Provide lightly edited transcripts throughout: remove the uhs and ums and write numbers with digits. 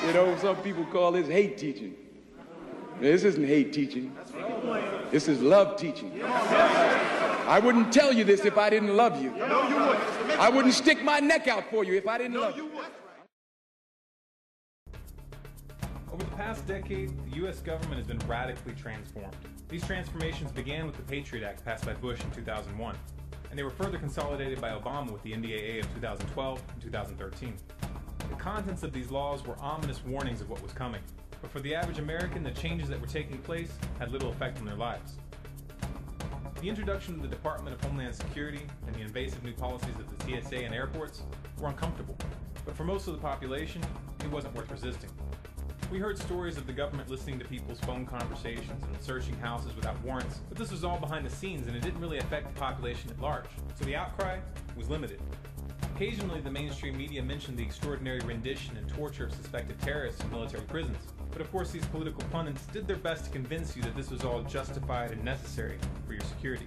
You know, some people call this hate teaching. This isn't hate teaching. This is love teaching. I wouldn't tell you this if I didn't love you. I wouldn't stick my neck out for you if I didn't love you. Over the past decade, the U.S. government has been radically transformed. These transformations began with the Patriot Act passed by Bush in 2001, and they were further consolidated by Obama with the NDAA of 2012 and 2013. The contents of these laws were ominous warnings of what was coming, but for the average American, the changes that were taking place had little effect on their lives. The introduction of the Department of Homeland Security and the invasive new policies of the TSA and airports were uncomfortable, but for most of the population, it wasn't worth resisting. We heard stories of the government listening to people's phone conversations and searching houses without warrants, but this was all behind the scenes and it didn't really affect the population at large, so the outcry was limited. Occasionally, the mainstream media mentioned the extraordinary rendition and torture of suspected terrorists in military prisons, but of course these political pundits did their best to convince you that this was all justified and necessary for your security.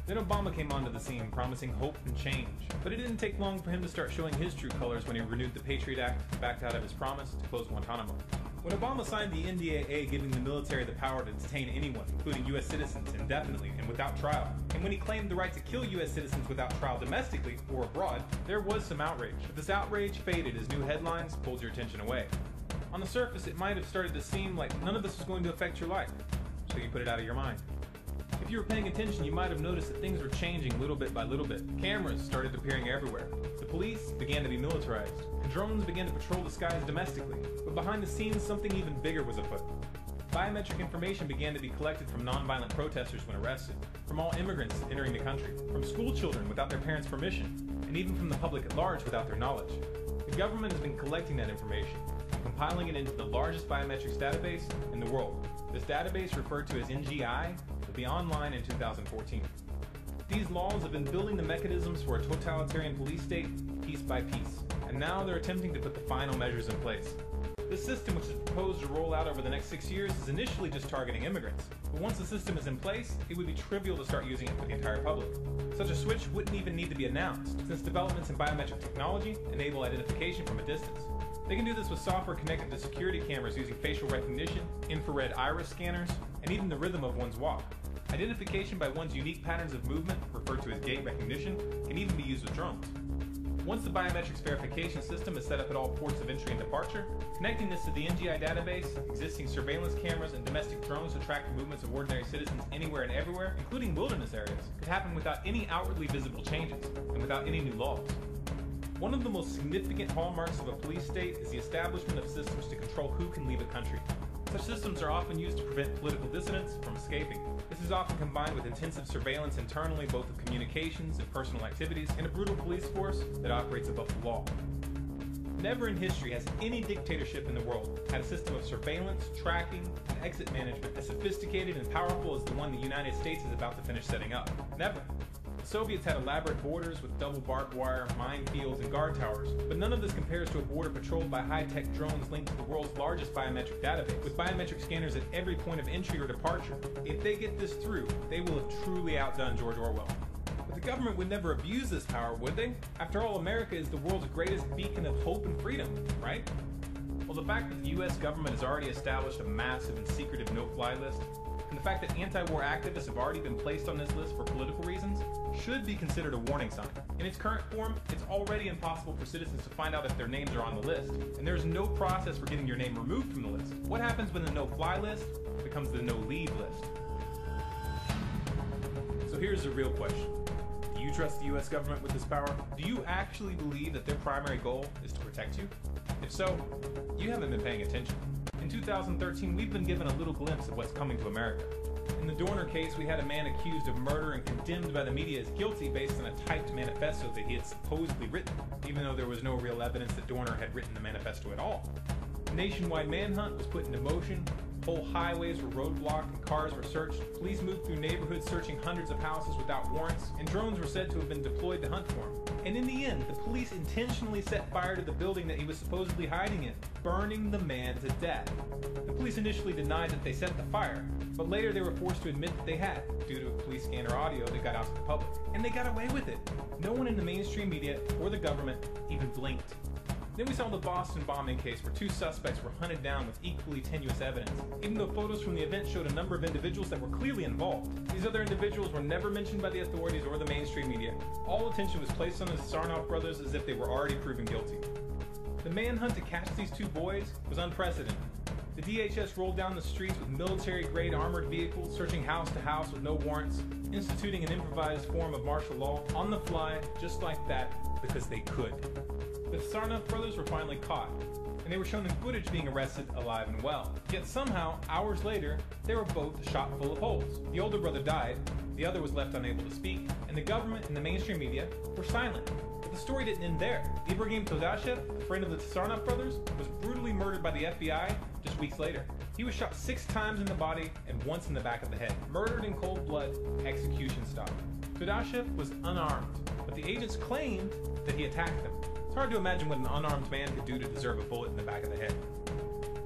Then Obama came onto the scene, promising hope and change, but it didn't take long for him to start showing his true colors when he renewed the Patriot Act and backed out of his promise to close Guantanamo. When Obama signed the NDAA giving the military the power to detain anyone, including U.S. citizens, indefinitely and without trial, and when he claimed the right to kill U.S. citizens without trial domestically or abroad, there was some outrage. But this outrage faded as new headlines pulled your attention away. On the surface, it might have started to seem like none of this was going to affect your life, so you put it out of your mind. If you were paying attention, you might have noticed that things were changing little bit by little bit. Cameras started appearing everywhere. The police began to be militarized, and drones began to patrol the skies domestically. But behind the scenes, something even bigger was afoot. Biometric information began to be collected from nonviolent protesters when arrested, from all immigrants entering the country, from school children without their parents' permission, and even from the public at large without their knowledge. The government has been collecting that information, compiling it into the largest biometrics database in the world. This database, referred to as NGI, will be online in 2014. These laws have been building the mechanisms for a totalitarian police state piece by piece, and now they're attempting to put the final measures in place. This system, which is proposed to roll out over the next 6 years, is initially just targeting immigrants, but once the system is in place, it would be trivial to start using it for the entire public. Such a switch wouldn't even need to be announced, since developments in biometric technology enable identification from a distance. They can do this with software connected to security cameras using facial recognition, infrared iris scanners, and even the rhythm of one's walk. Identification by one's unique patterns of movement, referred to as gait recognition, can even be used with drones. Once the biometrics verification system is set up at all ports of entry and departure, connecting this to the NGI database, existing surveillance cameras, and domestic drones to track the movements of ordinary citizens anywhere and everywhere, including wilderness areas, could happen without any outwardly visible changes, and without any new laws. One of the most significant hallmarks of a police state is the establishment of systems to control who can leave a country. Such systems are often used to prevent political dissidents from escaping. This is often combined with intensive surveillance internally, both of communications and personal activities, and a brutal police force that operates above the law. Never in history has any dictatorship in the world had a system of surveillance, tracking, and exit management as sophisticated and powerful as the one the United States is about to finish setting up. Never. The Soviets had elaborate borders with double barbed wire, minefields, and guard towers, but none of this compares to a border patrolled by high-tech drones linked to the world's largest biometric database, with biometric scanners at every point of entry or departure. If they get this through, they will have truly outdone George Orwell. But the government would never abuse this power, would they? After all, America is the world's greatest beacon of hope and freedom, right? Well, the fact that the US government has already established a massive and secretive no-fly list, and the fact that anti-war activists have already been placed on this list for political reasons, should be considered a warning sign. In its current form, it's already impossible for citizens to find out if their names are on the list, and there's no process for getting your name removed from the list. What happens when the no-fly list becomes the no-leave list? So here's the real question. Do you trust the US government with this power? Do you actually believe that their primary goal is to protect you? If so, you haven't been paying attention. In 2013, we've been given a little glimpse of what's coming to America. In the Dorner case, we had a man accused of murder and condemned by the media as guilty based on a typed manifesto that he had supposedly written, even though there was no real evidence that Dorner had written the manifesto at all. A nationwide manhunt was put into motion. Whole highways were roadblocked and cars were searched. Police moved through neighborhoods searching hundreds of houses without warrants, and drones were said to have been deployed to hunt for him. And in the end, the police intentionally set fire to the building that he was supposedly hiding in, burning the man to death. The police initially denied that they set the fire, but later they were forced to admit that they had, due to a police scanner audio that got out to the public. And they got away with it. No one in the mainstream media or the government even blinked. Then we saw the Boston bombing case where 2 suspects were hunted down with equally tenuous evidence, even though photos from the event showed a number of individuals that were clearly involved. These other individuals were never mentioned by the authorities or the mainstream media. All attention was placed on the Tsarnaev brothers as if they were already proven guilty. The manhunt to catch these 2 boys was unprecedented. The DHS rolled down the streets with military-grade armored vehicles, searching house to house with no warrants, instituting an improvised form of martial law on the fly, just like that, because they could. The Tsarnaev brothers were finally caught, and they were shown in footage being arrested alive and well. Yet somehow, hours later, they were both shot full of holes. The older brother died, the other was left unable to speak, and the government and the mainstream media were silent. But the story didn't end there. Ibrahim Todashev, a friend of the Tsarnaev brothers, was brutally murdered by the FBI just weeks later. He was shot 6 times in the body and once in the back of the head. Murdered in cold blood, execution style. Todashev was unarmed, but the agents claimed that he attacked them. It's hard to imagine what an unarmed man could do to deserve a bullet in the back of the head.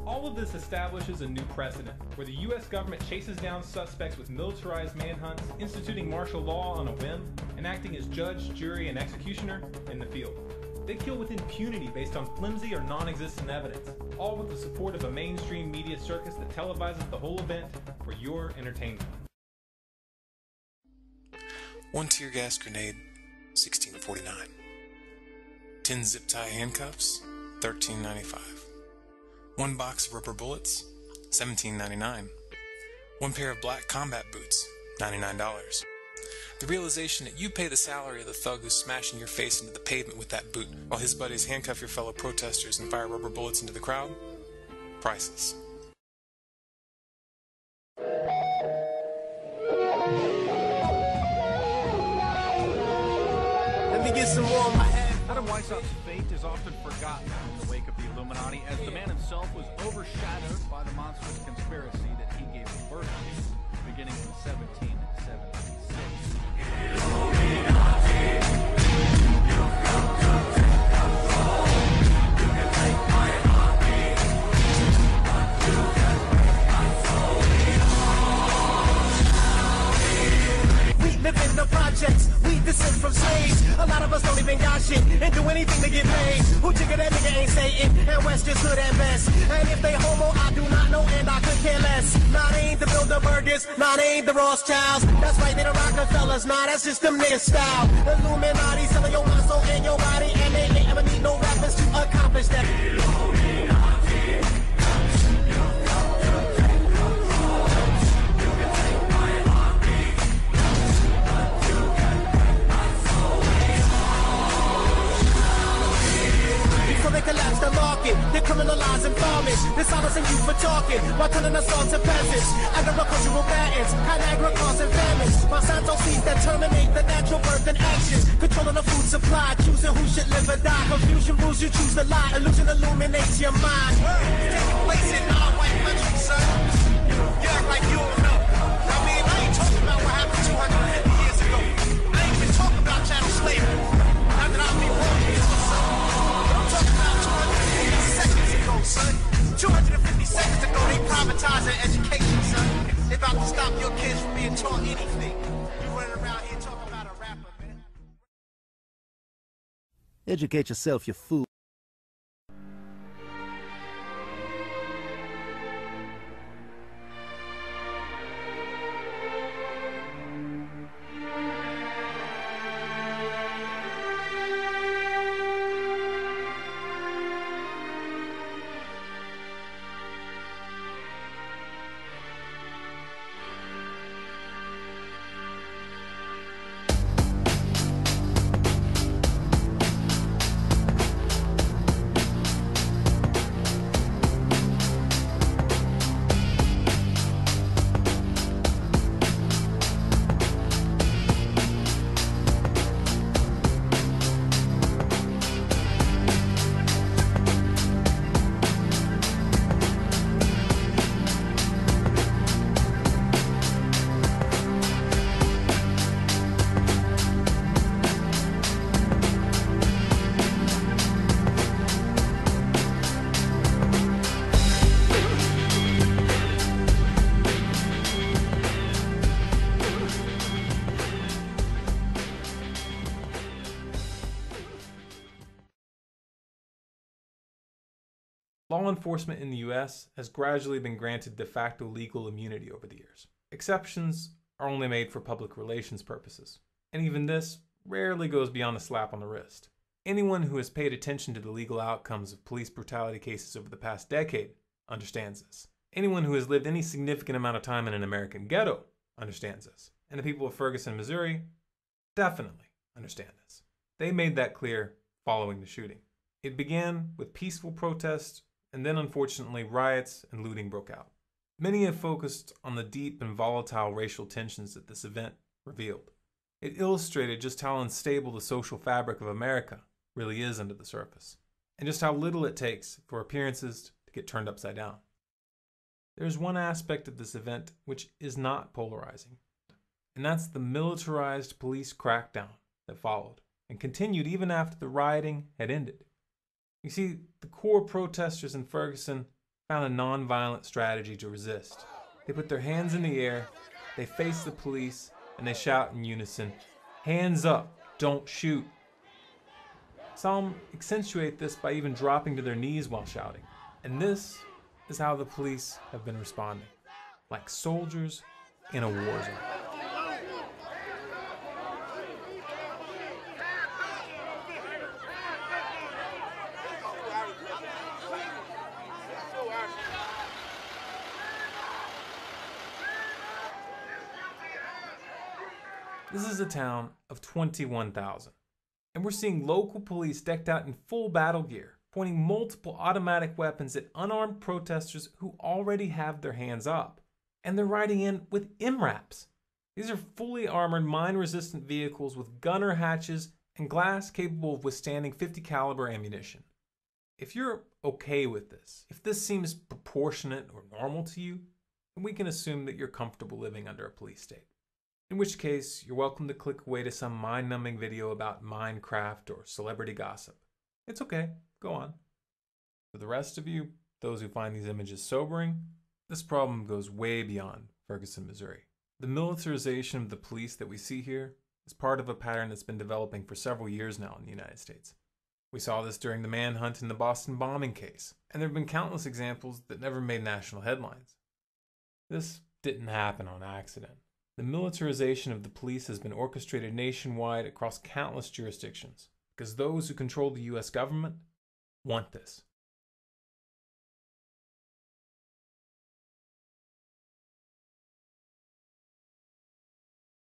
All of this establishes a new precedent, where the US government chases down suspects with militarized manhunts, instituting martial law on a whim, and acting as judge, jury, and executioner in the field. They kill with impunity based on flimsy or non-existent evidence, all with the support of a mainstream media circus that televises the whole event for your entertainment. 1 tear gas grenade, $16.49. 10 zip tie handcuffs, $13.95. 1 box of rubber bullets, $17.99. 1 pair of black combat boots, $99. The realization that you pay the salary of the thug who's smashing your face into the pavement with that boot, while his buddies handcuff your fellow protesters and fire rubber bullets into the crowd? Priceless. Let me get some more on my head. Adam Weishaupt's fate is often forgotten in the wake of the Illuminati, as the man himself was overshadowed by the monstrous conspiracy that he gave birth to, beginning in 1776. Live in the projects, we descend from slaves. A lot of us don't even got shit and do anything to get paid. Who jigger that nigga ain't Satan, and West just good at best. And if they homo, I do not know, and I could care less. Nah, they ain't the Bilderbergers, nah, they ain't the Rothschilds. That's right, they the Rockefellers, nah, that's just them niggas style. Illuminati, selling your mind, soul, and your body, and they ain't ever need no rappers to accomplish that. They collapse the market, they're criminalizing farmers, dishonest and you for talking, while turning us all to peasants, agricultural patents, Niagara causing famines, Monsanto seeds that terminate the natural birth and action, controlling the food supply, choosing who should live or die, confusion rules, you choose the lie, illusion illuminates your mind. It's taking place in non-white countries, son. You act like you don't know. I mean, I ain't talking about what happened 250 years ago. I ain't even talking about chattel slavery. Not that I'll be wrong here, son. 250 seconds ago, they privatized education, son. They about to stop your kids from being taught anything. You running around here talking about a rapper, man. Educate yourself, you fool. Law enforcement in the US has gradually been granted de facto legal immunity over the years. Exceptions are only made for public relations purposes, and even this rarely goes beyond a slap on the wrist. Anyone who has paid attention to the legal outcomes of police brutality cases over the past decade understands this. Anyone who has lived any significant amount of time in an American ghetto understands this. And the people of Ferguson, Missouri definitely understand this. They made that clear following the shooting. It began with peaceful protests, and then unfortunately riots and looting broke out. Many have focused on the deep and volatile racial tensions that this event revealed. It illustrated just how unstable the social fabric of America really is under the surface, and just how little it takes for appearances to get turned upside down. There's one aspect of this event which is not polarizing, and that's the militarized police crackdown that followed and continued even after the rioting had ended. You see, the core protesters in Ferguson found a non-violent strategy to resist. They put their hands in the air, they face the police, and they shout in unison, "Hands up, don't shoot." Some accentuate this by even dropping to their knees while shouting. And this is how the police have been responding, like soldiers in a war zone. This is a town of 21,000, and we're seeing local police decked out in full battle gear, pointing multiple automatic weapons at unarmed protesters who already have their hands up. And they're riding in with MRAPs. These are fully armored, mine-resistant vehicles with gunner hatches and glass capable of withstanding .50 caliber ammunition. If you're okay with this, if this seems proportionate or normal to you, then we can assume that you're comfortable living under a police state. In which case, you're welcome to click away to some mind-numbing video about Minecraft or celebrity gossip. It's okay, go on. For the rest of you, those who find these images sobering, this problem goes way beyond Ferguson, Missouri. The militarization of the police that we see here is part of a pattern that's been developing for several years now in the United States. We saw this during the manhunt in the Boston bombing case, and there have been countless examples that never made national headlines. This didn't happen on accident. The militarization of the police has been orchestrated nationwide across countless jurisdictions because those who control the US government want this.